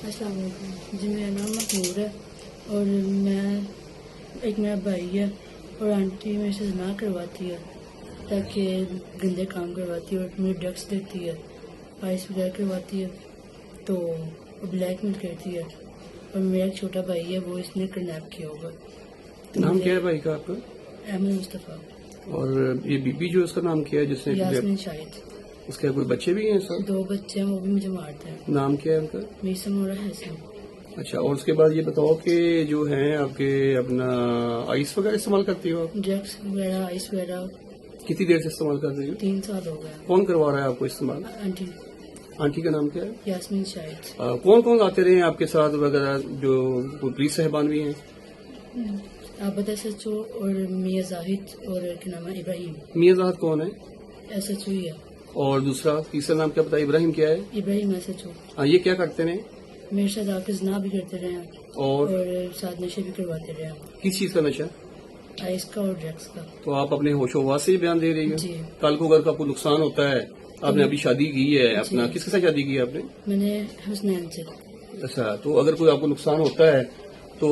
السلام علیکم جی، میرا نام محمود ہے اور ایک میرا بھائی ہے اور آنٹی میرے سے زنا کرواتی ہے تاکہ گندے کام کرواتی ہے اور مجھے ڈرگس دیتی ہے، آئس وغیرہ کرواتی ہے تو وہ بلیک میل کرتی ہے اور میرا ایک چھوٹا بھائی ہے وہ اس نے کڈنیپ کیا ہوگا۔ نام کیا ہے بھائی کا آپ کا؟ احمد مصطفیٰ۔ اور یہ بی بی جو اس کا نام کیا ہے جس نے یاسمین شاہد۔ اس کے کوئی بچے بھی ہیں سر؟ 2 بچے ہیں، وہ بھی مجھے مارتے ہیں۔ نام کیا ہے ان کا؟ میسم اور حسن۔ اچھا، اور اس کے بعد یہ بتاؤ کہ جو ہیں آپ کے اپنا آئس وغیرہ استعمال کرتی ہو آپ؟ ڈرگس وغیرہ، آئس وغیرہ کتنی دیر سے استعمال کر رہی ہو؟ 3 سال ہو گئے۔ کون کروا رہا ہے آپ کو استعمال؟ آنٹی آنٹی کا نام کیا ہے؟ یاسمین شاہد۔ کون کون آتے رہے ہیں آپ کے ساتھ وغیرہ؟ جو پولیس صاحبان بھی ہیں؟ عابد SHO اور میاں زاہد اور کیا نام ہے ابراہیم۔ میاں زاہد کون ہے؟ SHO ہی ہے۔ اور دوسرا تیسرا نام کیا بتایا؟ ابراہیم کیا ہے؟ ابراہیم SHO۔ ہاں، یہ کیا کرتے ہیں؟ میرے ساتھ آ کے زنا بھی کرتے رہے ہیں اور ساتھ نشے بھی کرواتے رہے ہیں، کس چیز کا نشہ؟ آئس کا اور ڈرگس کا۔ تو آپ اپنے ہوش و حواس سے ہی بیان دے رہی ہیں؟ جی۔ کل کو اگر کا کوئی نقصان ہوتا ہے، آپ نے ابھی شادی کی ہے اپنا، جی۔ کس کے ساتھ شادی کی ہے آپ نے؟ میں نے حسنین سے۔ اچھا، تو اگر کوئی آپ کو نقصان ہوتا ہے تو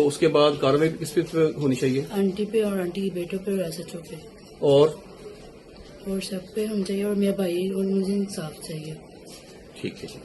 اس کے بعد کارروائی کس پہ ہونی چاہیے؟ آنٹی پہ اور آنٹی کے بیٹوں پہ اور SHO پہ اور سب پہ ہونی چاہیے اور میرا بھائی اور مجھے انصاف چاہیے۔ ٹھیک ہے جی۔